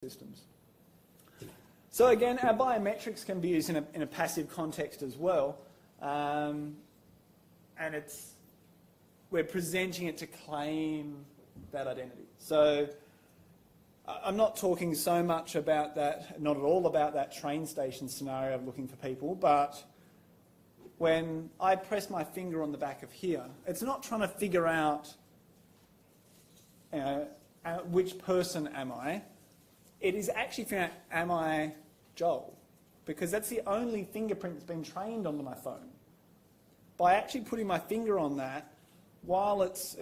systems. So again, our biometrics can be used in a passive context as well, and we're presenting it to claim that identity. So I'm not talking so much about that, not at all about that train station scenario of looking for people, but when I press my finger on the back of here, it's not trying to figure out, which person am I. It is actually figuring out, am I Joel? Because that's the only fingerprint that's been trained onto my phone. By actually putting my finger on that, while it's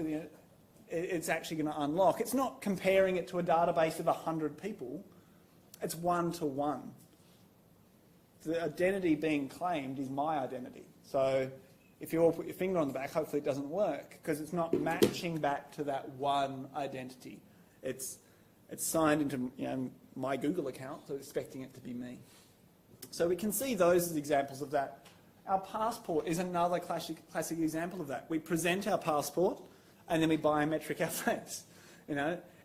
actually going to unlock, it's not comparing it to a database of 100 people. It's one-to-one. The identity being claimed is my identity. So if you all put your finger on the back, hopefully it doesn't work, because it's not matching back to that one identity. It's signed into my Google account, so expecting it to be me. So we can see those as examples of that. Our passport is another classic example of that. We present our passport, and then we biometric our face.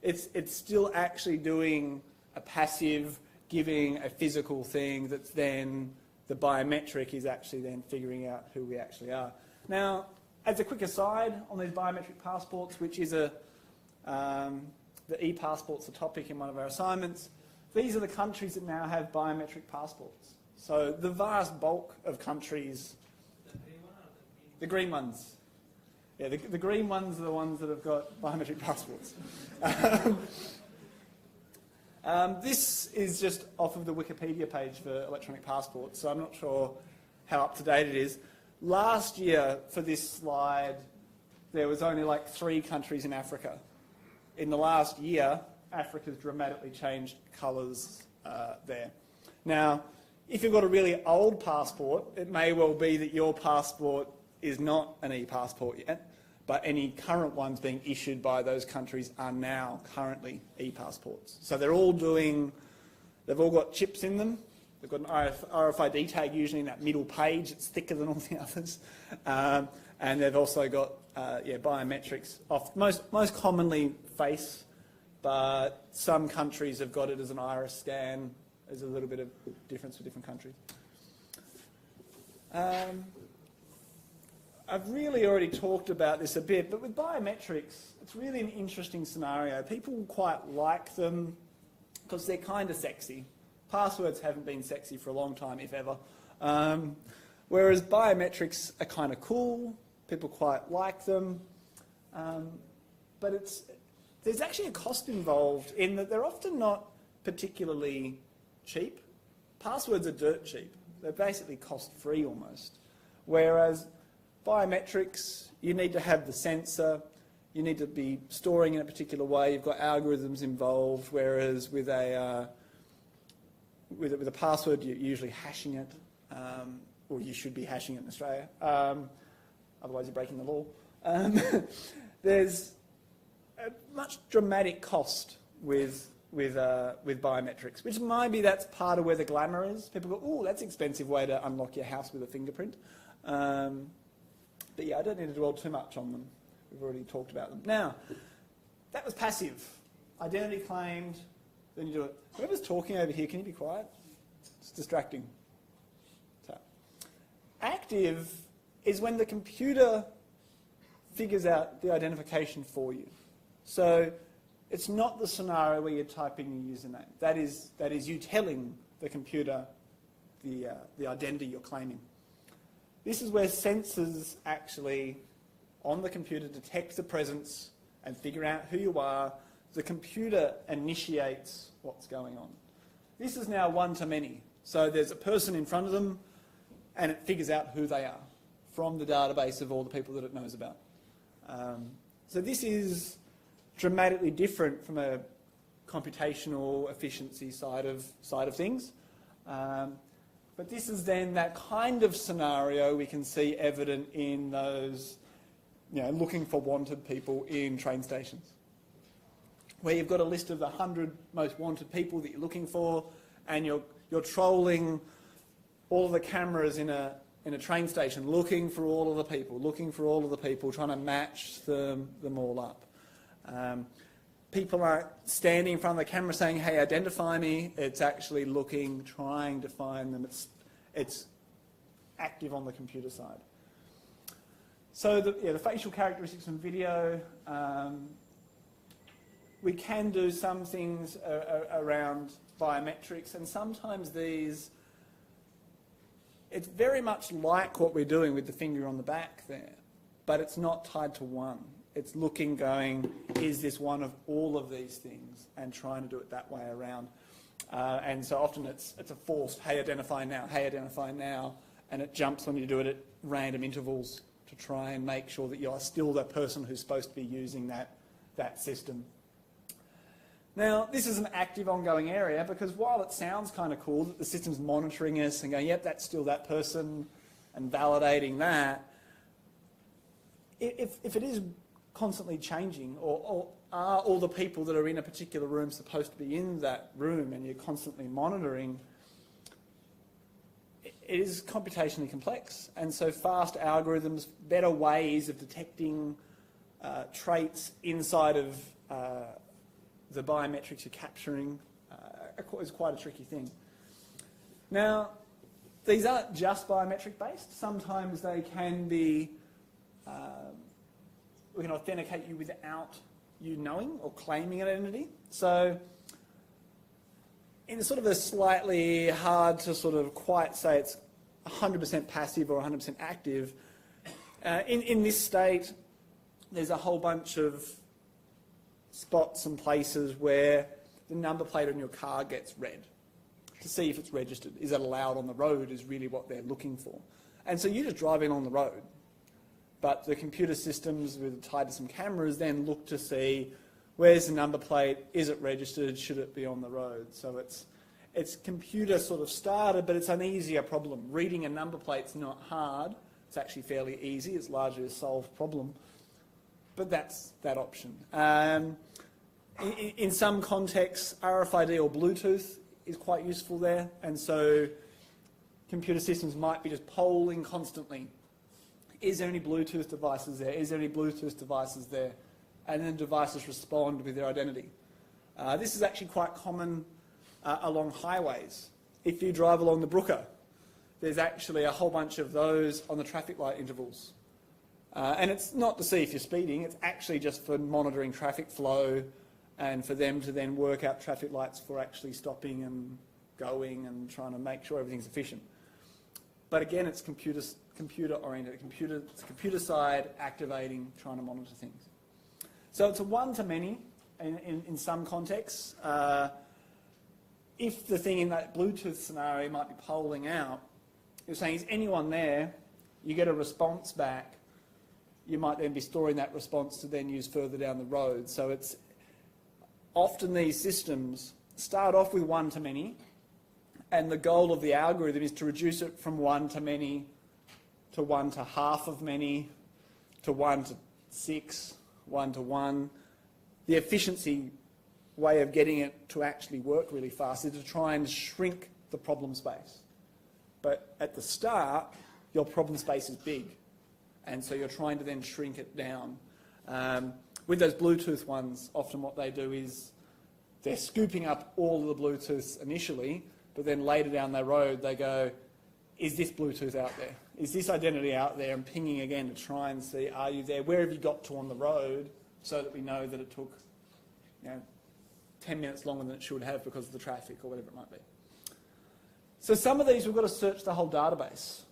It's still actually doing a passive, giving a physical thing that's then the biometric is actually then figuring out who we actually are. Now, as a quick aside on these biometric passports, which is the e-passport's the topic in one of our assignments, these are the countries that now have biometric passports. So the vast bulk of countries, the green ones. Yeah, the green ones are the ones that have got biometric passports. This is just off of the Wikipedia page for electronic passports, so I'm not sure how up to date it is. Last year, for this slide, there was only like 3 countries in Africa. In the last year, Africa's dramatically changed colours there. Now, if you've got a really old passport, it may well be that your passport is not an e-passport yet, but any current ones being issued by those countries are now currently e-passports. So they've all got chips in them. They've got an RFID tag usually in that middle page. It's thicker than all the others. And they've also got biometrics, most commonly face, but some countries have got it as an iris scan. There's a little bit of difference for different countries. I've really already talked about this a bit, but with biometrics, it's really an interesting scenario. People quite like them because they're kind of sexy. Passwords haven't been sexy for a long time, if ever. Whereas biometrics are kind of cool. People quite like them. But there's actually a cost involved in that they're often not particularly cheap. Passwords are dirt cheap. They're basically cost-free almost. Whereas biometrics, you need to have the sensor, you need to be storing in a particular way, you've got algorithms involved, whereas with a password, you're usually hashing it, or you should be hashing it in Australia, otherwise you're breaking the law. There's a much dramatic cost with biometrics, which maybe that's part of where the glamour is. People go, oh, that's an expensive way to unlock your house with a fingerprint. But yeah, I don't need to dwell too much on them. We've already talked about them. Now, that was passive. Identity claimed, then you do it. Whoever's talking over here, can you be quiet? It's distracting. So, active is when the computer figures out the identification for you. So it's not the scenario where you're typing your username. That is you telling the computer the identity you're claiming. This is where sensors actually on the computer detect the presence and figure out who you are. The computer initiates what's going on. This is now one-to-many. So there's a person in front of them and it figures out who they are from the database of all the people that it knows about. So this is dramatically different from a computational efficiency side of things. But this is then that kind of scenario we can see evident in those, looking for wanted people in train stations, where you've got a list of the 100 most wanted people that you're looking for, and you're trolling all of the cameras in a train station, looking for all of the people, trying to match them all up. people aren't standing in front of the camera saying, hey, identify me. It's actually looking, trying to find them. It's active on the computer side. So the facial characteristics from video, we can do some things around biometrics, and sometimes these, it's very much like what we're doing with the finger on the back there, but it's not tied to one. It's looking, going, is this one of all of these things, and trying to do it that way around. And so often it's a forced, hey, identify now, and it jumps when you do it at random intervals to try and make sure that you are still the person who's supposed to be using that system. Now, this is an active, ongoing area, because while it sounds kind of cool that the system's monitoring us and going, yep, that's still that person, and validating that, if it is constantly changing, or are all the people that are in a particular room supposed to be in that room, and you're constantly monitoring, it is computationally complex. And so fast algorithms, better ways of detecting traits inside of the biometrics you're capturing is quite a tricky thing. Now, these aren't just biometric based. Sometimes they can be, we can authenticate you without you knowing or claiming an identity. So in sort of a slightly hard to sort of quite say it's 100% passive or 100% active, in this state, there's a whole bunch of spots and places where the number plate on your car gets read to see if it's registered. Is that allowed on the road is really what they're looking for. And so you just drive in on the road. But the computer systems tied to some cameras then look to see where's the number plate, is it registered, should it be on the road? So it's computer sort of started, but it's an easier problem. Reading a number plate's not hard. It's actually fairly easy. It's largely a solved problem. But that's that option. In some contexts, RFID or Bluetooth is quite useful there. And so computer systems might be just polling constantly. Is there any Bluetooth devices there? Is there any Bluetooth devices there? And then devices respond with their identity. This is actually quite common along highways. If you drive along the Brooker, there's actually a whole bunch of those on the traffic light intervals. And it's not to see if you're speeding, it's actually just for monitoring traffic flow and for them to then work out traffic lights for actually stopping and going and trying to make sure everything's efficient. But again, it's computer-oriented, computer side, activating, trying to monitor things. So it's a one-to-many in some contexts. If the thing in that Bluetooth scenario might be polling out, you're saying, is anyone there? You get a response back. You might then be storing that response to then use further down the road. So it's often these systems start off with one-to-many, and the goal of the algorithm is to reduce it from one-to-many to one to half of many, to 1 to 6, 1 to 1. The efficiency way of getting it to actually work really fast is to try and shrink the problem space. But at the start, your problem space is big, and so you're trying to then shrink it down. With those Bluetooth ones, often what they do is they're scooping up all of the Bluetooths initially, but then later down the road they go, is this Bluetooth out there? Is this identity out there? And pinging again to try and see, are you there? Where have you got to on the road, so that we know that it took 10 minutes longer than it should have because of the traffic or whatever it might be. So some of these we've got to search the whole database.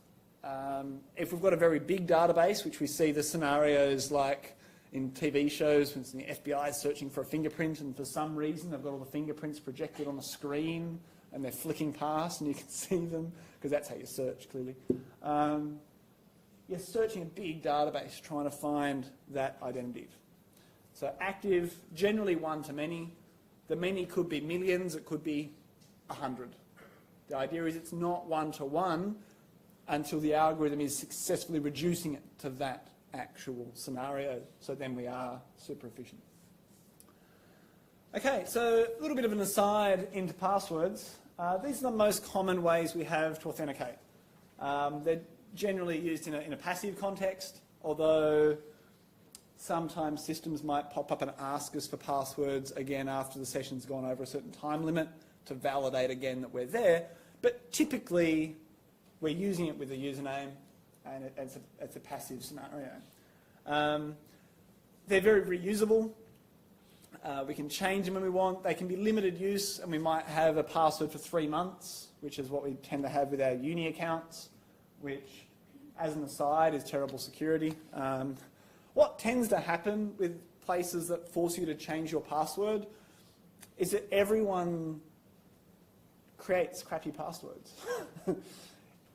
If we've got a very big database, which we see the scenarios like in TV shows, for instance, the FBI is searching for a fingerprint, and for some reason they've got all the fingerprints projected on the screen and they're flicking past and you can see them, because that's how you search, clearly. You're searching a big database trying to find that identity. So active, generally one-to-many. The many could be millions, it could be 100. The idea is it's not one-to-one until the algorithm is successfully reducing it to that actual scenario, so then we are super efficient. Okay, so a little bit of an aside into passwords. These are the most common ways we have to authenticate. They're generally used in a passive context, although Sometimes systems might pop up and ask us for passwords again after the session's gone over a certain time limit to validate again that we're there. But typically, we're using it with a username, and it's a passive scenario. They're very reusable. We can change them when we want. They can be limited use, and we might have a password for 3 months, which is what we tend to have with our uni accounts, which, as an aside, is terrible security. What tends to happen with places that force you to change your password is that everyone creates crappy passwords.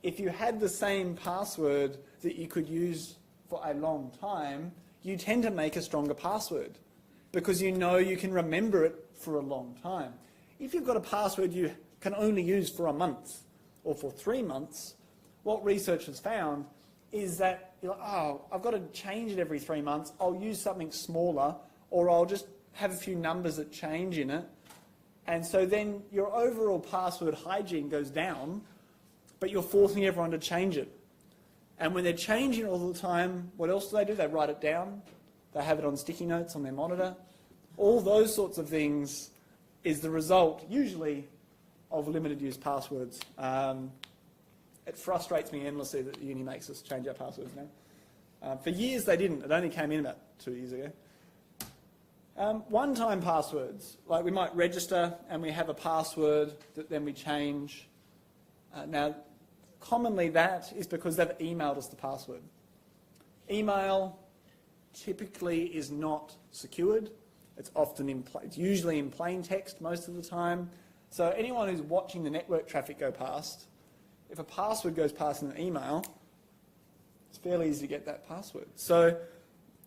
If you had the same password that you could use for a long time, you tend to make a stronger password because you know you can remember it for a long time. If you've got a password you can only use for a month or for 3 months, what research has found is that you're like, oh, I've got to change it every 3 months. I'll use something smaller, or I'll just have a few numbers that change in it. And so then your overall password hygiene goes down, but you're forcing everyone to change it. And when they're changing it all the time, what else do? They write it down. They have it on sticky notes on their monitor. All those sorts of things is the result, usually, of limited use passwords. It frustrates me endlessly that the uni makes us change our passwords now. For years they didn't. It only came in about 2 years ago. One-time passwords, like we might register and we have a password that then we change. Now, commonly that is because they've emailed us the password. Email typically is not secured. It's often it's usually in plain text most of the time. So anyone who's watching the network traffic go past, if a password goes past in an email, it's fairly easy to get that password. So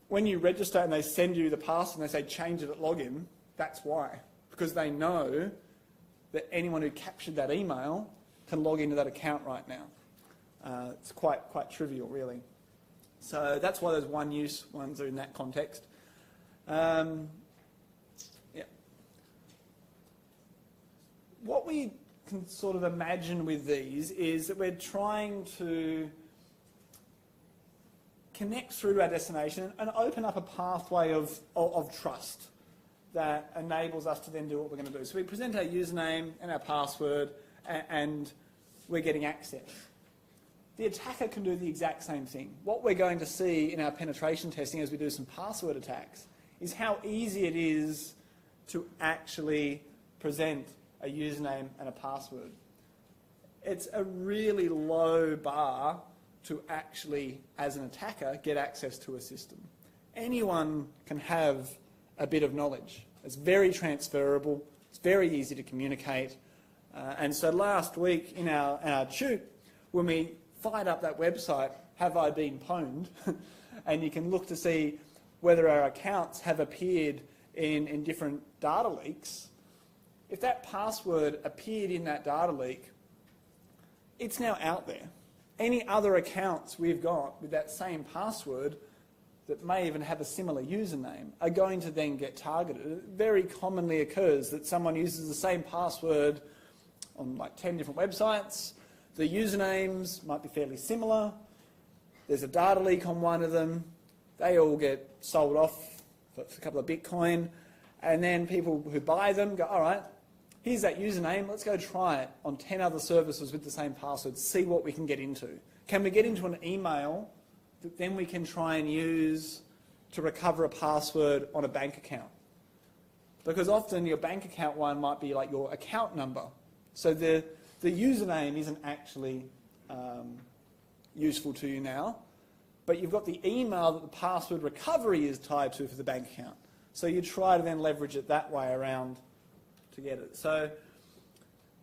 when you register and they send you the password and they say change it at login, that's why. Because they know that anyone who captured that email can log into that account right now. It's quite trivial, really. So that's why those one-use ones are in that context. Yeah. What we can sort of imagine with these is that we're trying to connect through to our destination and open up a pathway of trust that enables us to then do what we're going to do. So we present our username and our password, and we're getting access. The attacker can do the exact same thing. What we're going to see in our penetration testing as we do some password attacks is how easy it is to actually present a username and a password. It's a really low bar to actually, as an attacker, get access to a system. Anyone can have a bit of knowledge. It's very transferable. It's very easy to communicate. And so last week in our tute, when we fired up that website, Have I Been Pwned? And you can look to see whether our accounts have appeared in different data leaks. If that password appeared in that data leak, it's now out there. Any other accounts we've got with that same password that may even have a similar username are going to then get targeted. It very commonly occurs that someone uses the same password on like 10 different websites. The usernames might be fairly similar. There's a data leak on one of them. They all get sold off for a couple of Bitcoin. And then people who buy them go, all right, here's that username. Let's go try it on 10 other services with the same password, see what we can get into. Can we get into an email that then we can try and use to recover a password on a bank account? Because often your bank account one might be like your account number. So the username isn't actually useful to you now, but you've got the email that the password recovery is tied to for the bank account. So you try to then leverage it that way around to get it. So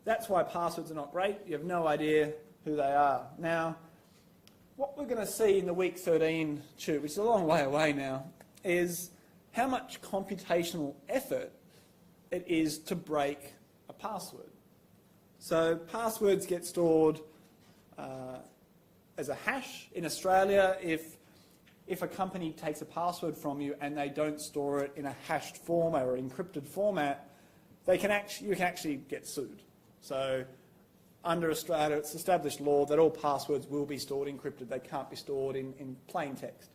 that's why passwords are not great. You have no idea who they are. Now, what we're going to see in the week 13 tube, which is a long way away now, is how much computational effort it is to break a password. So passwords get stored as a hash. In Australia, if a company takes a password from you and they don't store it in a hashed form or encrypted format, you can actually get sued. So under Australia, it's established law that all passwords will be stored encrypted. They can't be stored in plain text.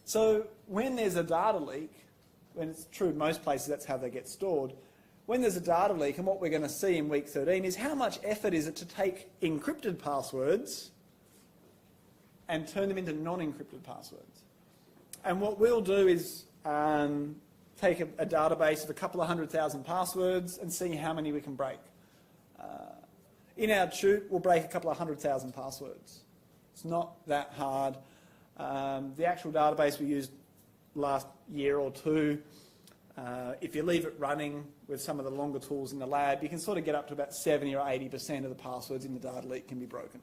So when there's a data leak, when it's true in most places that's how they get stored, when there's a data leak, and what we're going to see in week 13 is how much effort is it to take encrypted passwords and turn them into non-encrypted passwords. And what we'll do is take a database of a couple of 100,000 passwords and see how many we can break. In our shoot, we'll break a couple of 100,000 passwords. It's not that hard. The actual database we used last year or two, if you leave it running with some of the longer tools in the lab, you can sort of get up to about 70 or 80% of the passwords in the data leak can be broken.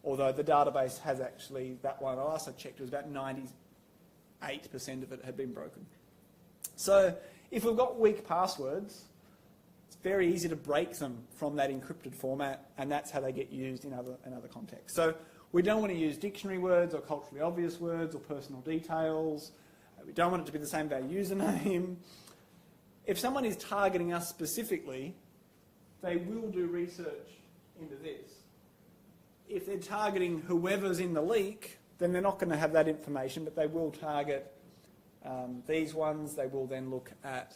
Although the database has actually, that one I last checked, it was about 98% of it had been broken. So if we've got weak passwords, it's very easy to break them from that encrypted format, and that's how they get used in other contexts. So we don't want to use dictionary words or culturally obvious words or personal details. We don't want it to be the same value username. If someone is targeting us specifically, they will do research into this. If they're targeting whoever's in the leak, then they're not going to have that information, but they will target these ones. They will then look at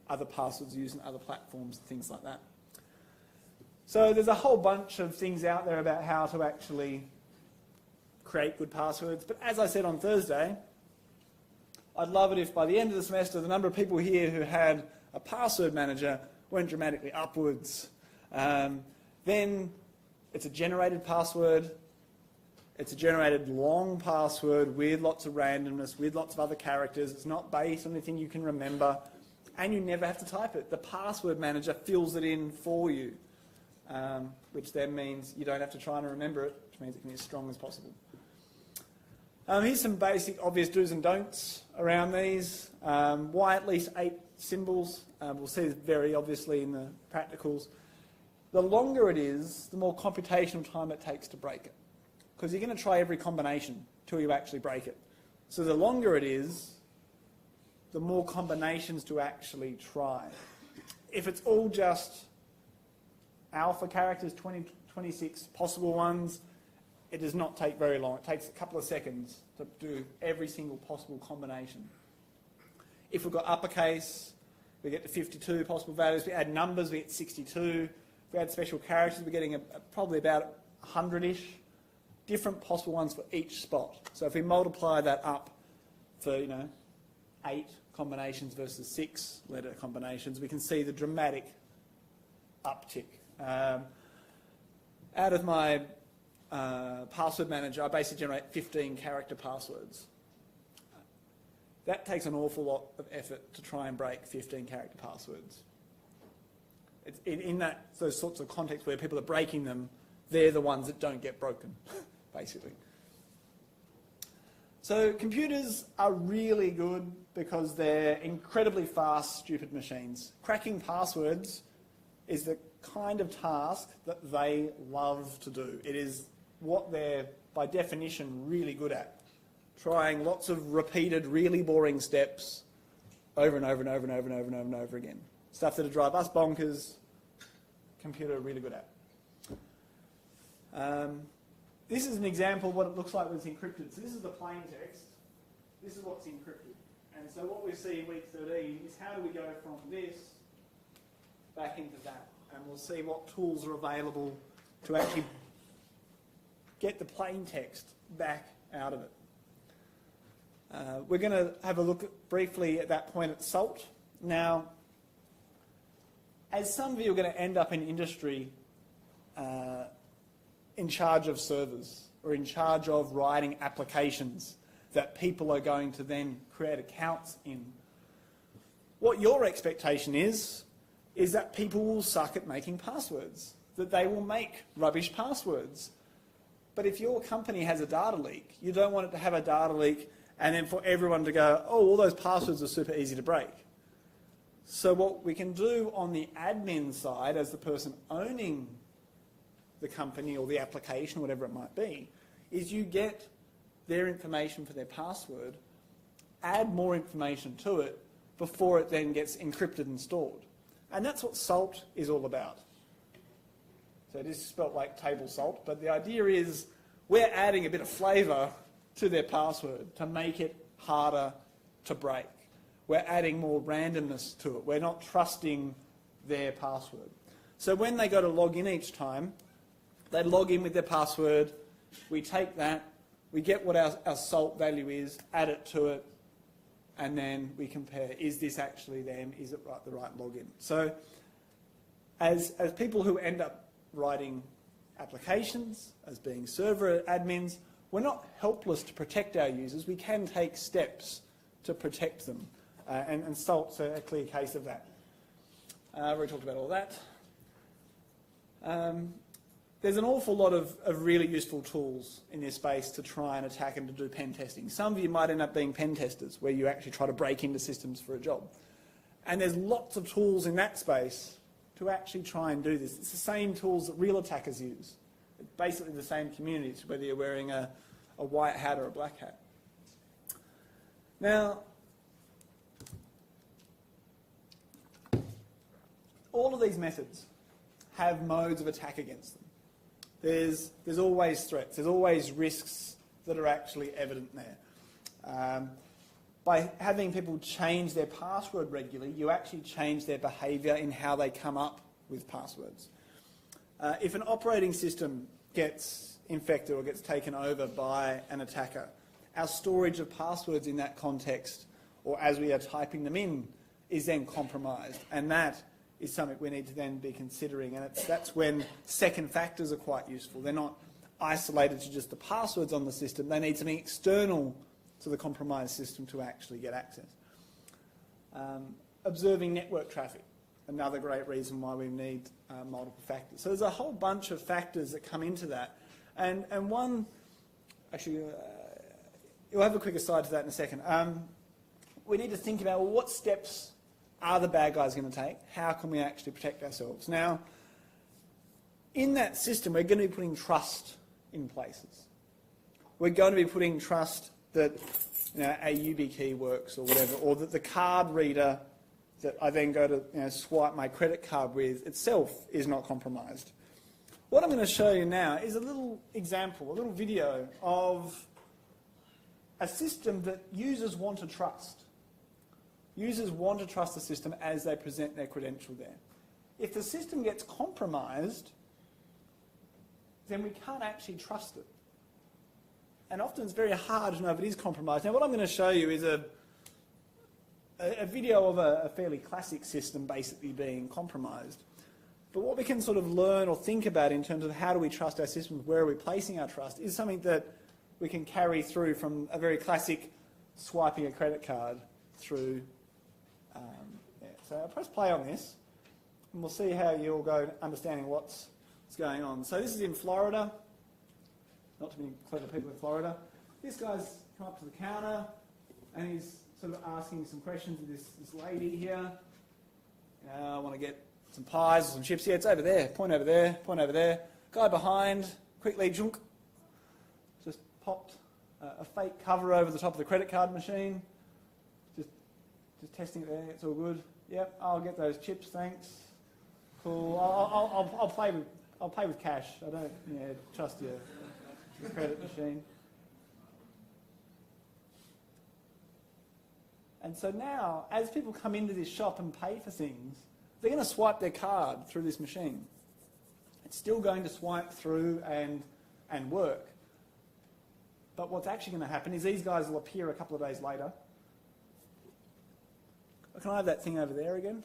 other passwords used in other platforms, things like that. So there's a whole bunch of things out there about how to actually create good passwords. But as I said on Thursday, I'd love it if by the end of the semester, the number of people here who had a password manager went dramatically upwards. Then it's a generated password. It's a generated long password with lots of randomness, with lots of other characters. It's not based on anything you can remember. And you never have to type it. The password manager fills it in for you, which then means you don't have to try and remember it, which means it can be as strong as possible. Here's some basic obvious do's and don'ts around these. Why at least 8 symbols? We'll see this very obviously in the practicals. The longer it is, the more computational time it takes to break it. Because you're going to try every combination till you actually break it. So the longer it is, the more combinations to actually try. If it's all just alpha characters, 26 possible ones, it does not take very long. It takes a couple of seconds to do every single possible combination. If we've got uppercase, we get to 52 possible values. We add numbers, we get 62. If we add special characters, we're getting probably about 100-ish. Different possible ones for each spot. So if we multiply that up for 8 combinations versus 6 letter combinations, we can see the dramatic uptick. Out of my password manager, I basically generate 15 character passwords. That takes an awful lot of effort to try and break 15 character passwords. It's in those sorts of contexts where people are breaking them, they're the ones that don't get broken, basically. So computers are really good because they're incredibly fast, stupid machines. Cracking passwords is the kind of task that they love to do. It is what they're, by definition, really good at. Trying lots of repeated, really boring steps over and over and over and over and over and over and over again. Stuff that'll drive us bonkers, computer are really good at. This is an example of what it looks like when it's encrypted. So this is the plain text. This is what's encrypted. And so what we see in week 13 is how do we go from this back into that. And we'll see what tools are available to actually get the plain text back out of it. We're going to have a look briefly at that point at SALT. Now, as some of you are going to end up in industry in charge of servers or in charge of writing applications that people are going to then create accounts in, what your expectation is that people will suck at making passwords, that they will make rubbish passwords. But if your company has a data leak, you don't want it to have a data leak and then for everyone to go, oh, all those passwords are super easy to break. So what we can do on the admin side, as the person owning the company or the application, whatever it might be, is you get their information for their password, add more information to it before it then gets encrypted and stored. And that's what SALT is all about. So it is spelt like table salt, but the idea is we're adding a bit of flavour to their password to make it harder to break. We're adding more randomness to it. We're not trusting their password. So when they go to log in each time, they log in with their password, we take that, we get what our salt value is, add it to it, and then we compare, is this actually them, is it the right login? So as people who end up writing applications, as being server admins, we're not helpless to protect our users. We can take steps to protect them. And salt's a clear case of that. We've already talked about all that. There's an awful lot of really useful tools in this space to try and attack and to do pen testing. Some of you might end up being pen testers, where you actually try to break into systems for a job. And there's lots of tools in that space to actually try and do this. It's the same tools that real attackers use. It's basically the same communities, whether you're wearing a white hat or a black hat. Now, all of these methods have modes of attack against them. There's always threats. There's always risks that are actually evident there. By having people change their password regularly, you actually change their behaviour in how they come up with passwords. If an operating system gets infected or gets taken over by an attacker, our storage of passwords in that context, or as we are typing them in, is then compromised. And that is something we need to then be considering. And that's when second factors are quite useful. They're not isolated to just the passwords on the system. They need something external to the compromised system to actually get access. Observing network traffic, another great reason why we need multiple factors. So there's a whole bunch of factors that come into that. And one, actually, you'll have a quick aside to that in a second. We need to think about, well, what steps are the bad guys going to take? How can we actually protect ourselves? Now, in that system, we're going to be putting trust in places. We're going to be putting trust that a YubiKey works or whatever, or that the card reader that I then go to swipe my credit card with itself is not compromised. What I'm going to show you now is a little example, a little video of a system that users want to trust. Users want to trust the system as they present their credential there. If the system gets compromised, then we can't actually trust it. And often it's very hard to know if it is compromised. Now, what I'm going to show you is a video of a fairly classic system basically being compromised. But what we can sort of learn or think about in terms of how do we trust our systems, where are we placing our trust, is something that we can carry through from a very classic swiping a credit card through. So I'll press play on this, and we'll see how you all go understanding what's going on. So this is in Florida. Not too many clever people in Florida. This guy's come up to the counter, and he's sort of asking some questions of this lady here. I want to get some pies or some chips. Yeah, it's over there. Point over there. Point over there. Guy behind, quickly, junk. Just popped a fake cover over the top of the credit card machine. Just testing it there. It's all good. Yep, I'll get those chips, thanks. Cool. I'll pay with cash. I don't trust your credit machine. And so now, as people come into this shop and pay for things, they're going to swipe their card through this machine. It's still going to swipe through and work. But what's actually going to happen is these guys will appear a couple of days later. Can I have that thing over there again?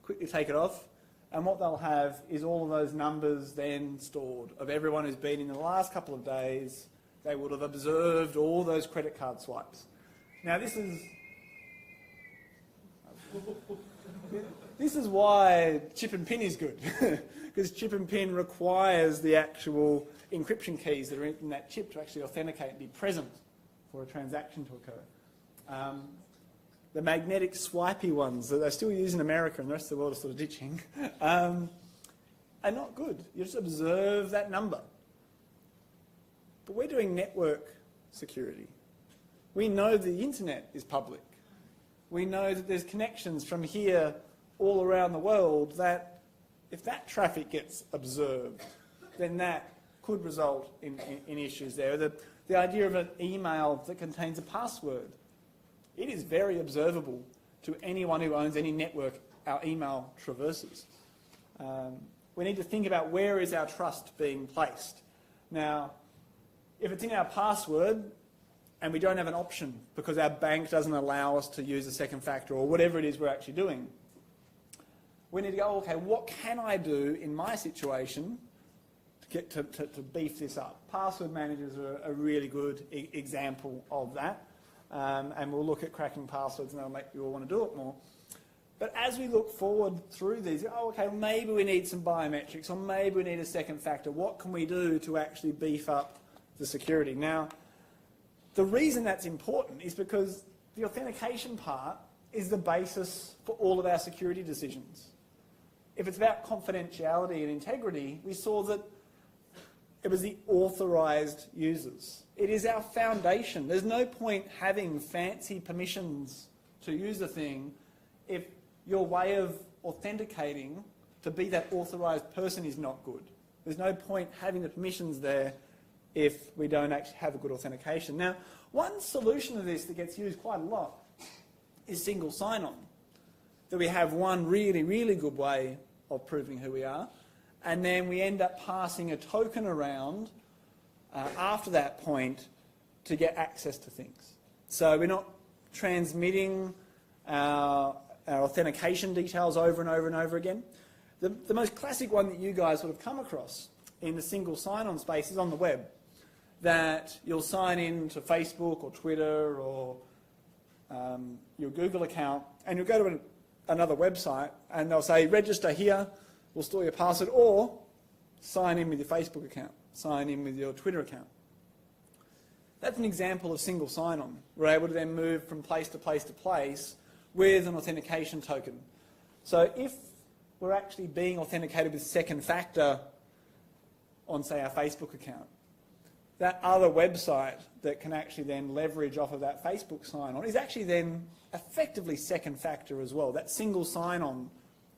Quickly take it off. And what they'll have is all of those numbers then stored of everyone who's been in the last couple of days. They would have observed all those credit card swipes. Now this is why chip and pin is good, because chip and pin requires the actual encryption keys that are in that chip to actually authenticate and be present for a transaction to occur. The magnetic swipey ones that they still use in America and the rest of the world are sort of ditching, are not good. You just observe that number. But we're doing network security. We know the internet is public. We know that there's connections from here all around the world that if that traffic gets observed, then that could result in issues there. The idea of an email that contains a password. It is very observable to anyone who owns any network our email traverses. We need to think about where is our trust being placed. Now, if it's in our password and we don't have an option because our bank doesn't allow us to use a second factor or whatever it is we're actually doing, we need to go, okay, what can I do in my situation to beef this up? Password managers are a really good example of that. And we'll look at cracking passwords and that'll make you all want to do it more. But as we look forward through these, okay, maybe we need some biometrics or maybe we need a second factor. What can we do to actually beef up the security? Now, the reason that's important is because the authentication part is the basis for all of our security decisions. If it's about confidentiality and integrity, we saw that it was the authorized users. It is our foundation. There's no point having fancy permissions to use a thing if your way of authenticating to be that authorized person is not good. There's no point having the permissions there if we don't actually have a good authentication. Now, one solution to this that gets used quite a lot is single sign-on. That we have one really, really good way of proving who we are, and then we end up passing a token around after that point to get access to things. So we're not transmitting our authentication details over and over and over again. The most classic one that you guys would have come across in the single sign-on space is on the web, that you'll sign in to Facebook or Twitter or your Google account, and you'll go to another website and they'll say, register here, we'll store your password, or sign in with your Facebook account, sign in with your Twitter account. That's an example of single sign-on. We're able to then move from place to place to place with an authentication token. So if we're actually being authenticated with second factor on, say, our Facebook account, that other website that can actually then leverage off of that Facebook sign-on is actually then effectively second factor as well. That single sign-on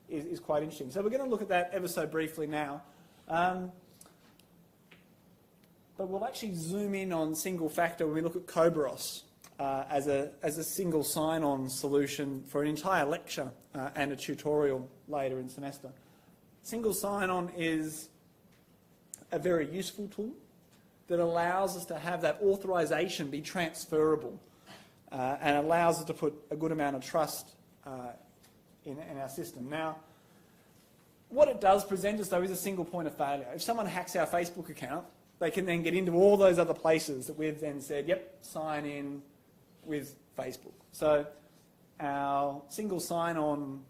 is quite interesting. So we're going to look at that ever so briefly now. But we'll actually zoom in on single factor when we look at Cobros as a single sign-on solution for an entire lecture and a tutorial later in semester. Single sign-on is a very useful tool that allows us to have that authorization be transferable and allows us to put a good amount of trust in our system. Now, what it does present us, though, is a single point of failure. If someone hacks our Facebook account, they can then get into all those other places that we've then said, yep, sign in with Facebook. So our single sign-on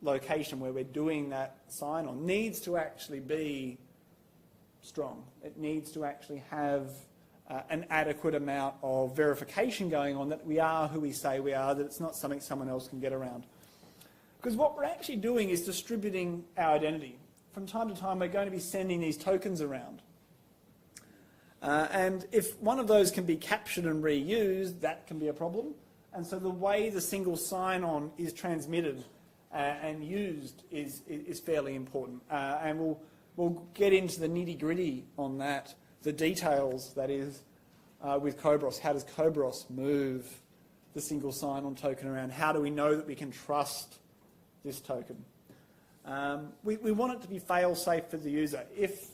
location where we're doing that sign-on needs to actually be strong. It needs to actually have an adequate amount of verification going on that we are who we say we are, that it's not something someone else can get around. Because what we're actually doing is distributing our identity. From time to time, we're going to be sending these tokens around. And if one of those can be captured and reused, that can be a problem. And so the way the single sign-on is transmitted and used is fairly important. And we'll get into the nitty-gritty on that, the details, that is, with Cobros. How does Cobros move the single sign-on token around? How do we know that we can trust this token? We want it to be fail-safe for the user. If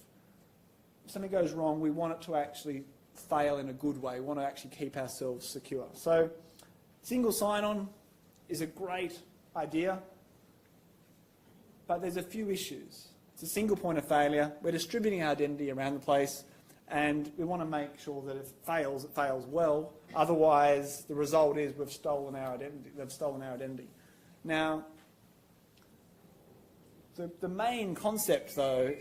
something goes wrong, we want it to actually fail in a good way. We want to actually keep ourselves secure. So single sign-on is a great idea, but there's a few issues. It's a single point of failure. We're distributing our identity around the place, and we want to make sure that if it fails well. Otherwise, the result is we've stolen our identity. They've stolen our identity. Now, the main concept, though,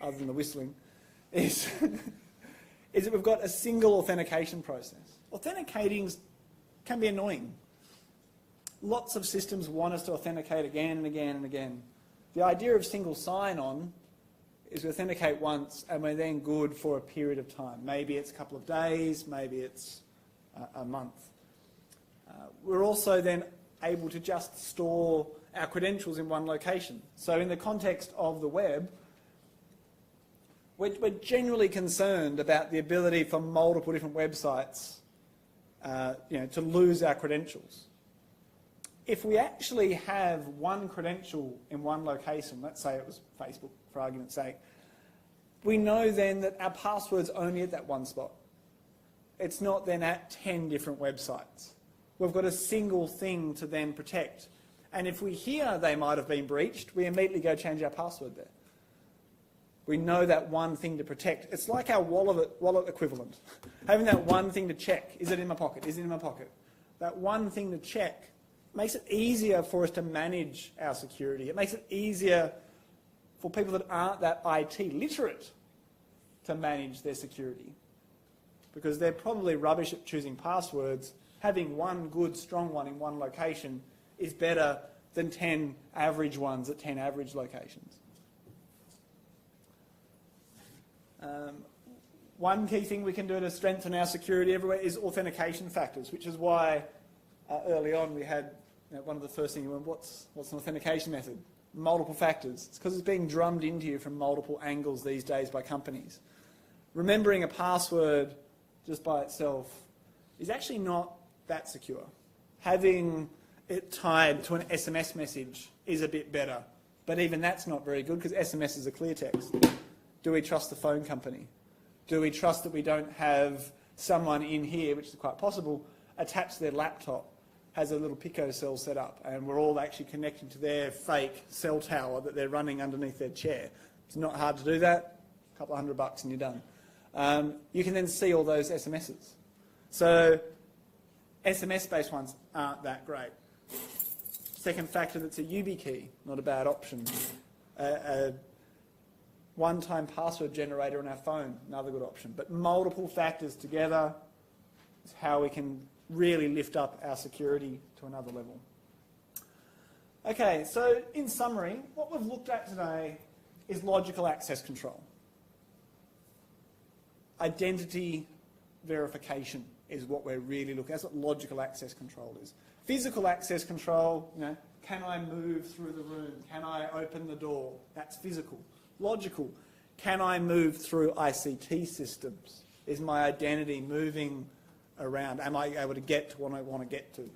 other than the whistling, is that we've got a single authentication process. Authenticating can be annoying. Lots of systems want us to authenticate again and again and again. The idea of single sign-on is we authenticate once and we're then good for a period of time. Maybe it's a couple of days, maybe it's a month. We're also then able to just store our credentials in one location. So in the context of the web, we're generally concerned about the ability for multiple different websites to lose our credentials. If we actually have one credential in one location, let's say it was Facebook for argument's sake, we know then that our password's only at that one spot. It's not then at 10 different websites. We've got a single thing to then protect. And if we hear they might have been breached, we immediately go change our password there. We know that one thing to protect. It's like our wallet equivalent. Having that one thing to check. Is it in my pocket? Is it in my pocket? That one thing to check makes it easier for us to manage our security. It makes it easier for people that aren't that IT literate to manage their security. Because they're probably rubbish at choosing passwords. Having one good, strong one in one location is better than 10 average ones at 10 average locations. One key thing we can do to strengthen our security everywhere is authentication factors, which is why early on we had one of the first things, what's an authentication method? Multiple factors. It's because it's being drummed into you from multiple angles these days by companies. Remembering a password just by itself is actually not that secure. Having it tied to an SMS message is a bit better, but even that's not very good because SMS is a clear text. Do we trust the phone company? Do we trust that we don't have someone in here, which is quite possible, attached to their laptop, has a little Pico cell set up, and we're all actually connected to their fake cell tower that they're running underneath their chair? It's not hard to do that. A couple of $100 and you're done. You can then see all those SMSs. So SMS-based ones aren't that great. Second factor, that's a YubiKey, not a bad option. A one-time password generator on our phone, another good option. But multiple factors together is how we can really lift up our security to another level. Okay, so in summary, what we've looked at today is logical access control. Identity verification is what we're really looking at. That's what logical access control is. Physical access control, can I move through the room? Can I open the door? That's physical. Logical, can I move through ICT systems? Is my identity moving around? Am I able to get to what I want to get to?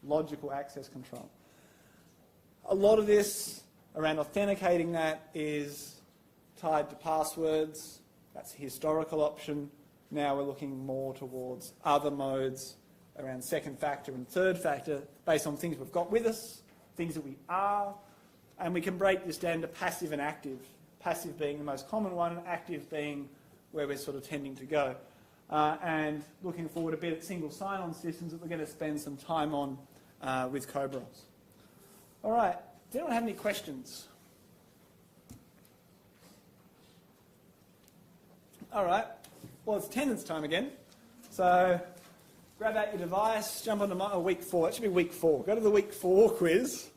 Logical access control. A lot of this around authenticating that is tied to passwords. That's a historical option. Now we're looking more towards other modes around second factor and third factor based on things we've got with us, things that we are, and we can break this down to passive and active. Passive being the most common one, and active being where we're sort of tending to go. And looking forward a bit at single sign-on systems that we're going to spend some time on with Cobros. All right, does anyone have any questions? All right, well, it's attendance time again. So grab out your device, jump onto week 4. It should be week 4. Go to the week 4 quiz.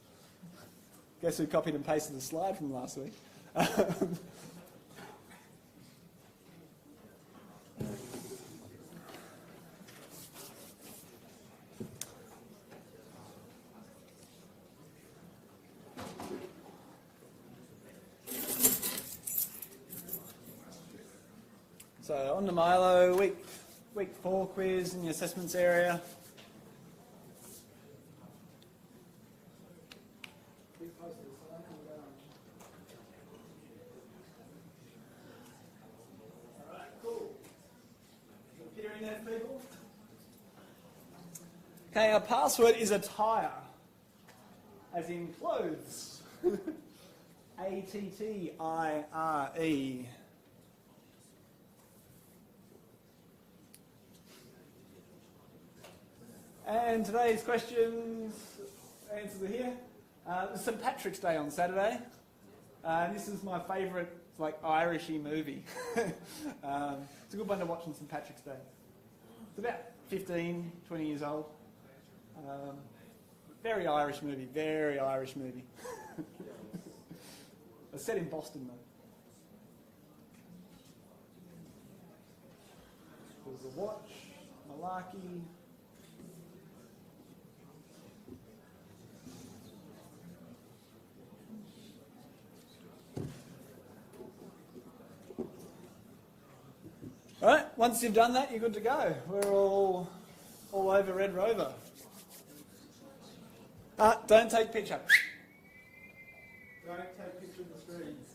Guess who copied and pasted the slide from last week? So on to Milo, week 4 quiz in the assessments area. Okay, our password is attire, as in clothes. A-T-T-I-R-E. And today's questions, answers are here. It's St. Patrick's Day on Saturday. And this is my favourite, Irishy movie. It's a good one to watch on St. Patrick's Day. It's about 15, 20 years old. Very Irish movie, very Irish movie. It's set in Boston, though. There's the watch, malarkey. Right, once you've done that, you're good to go. We're all over Red Rover. Don't take picture. Don't take picture of the screens.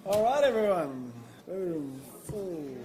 All right, everyone. Boom. Full.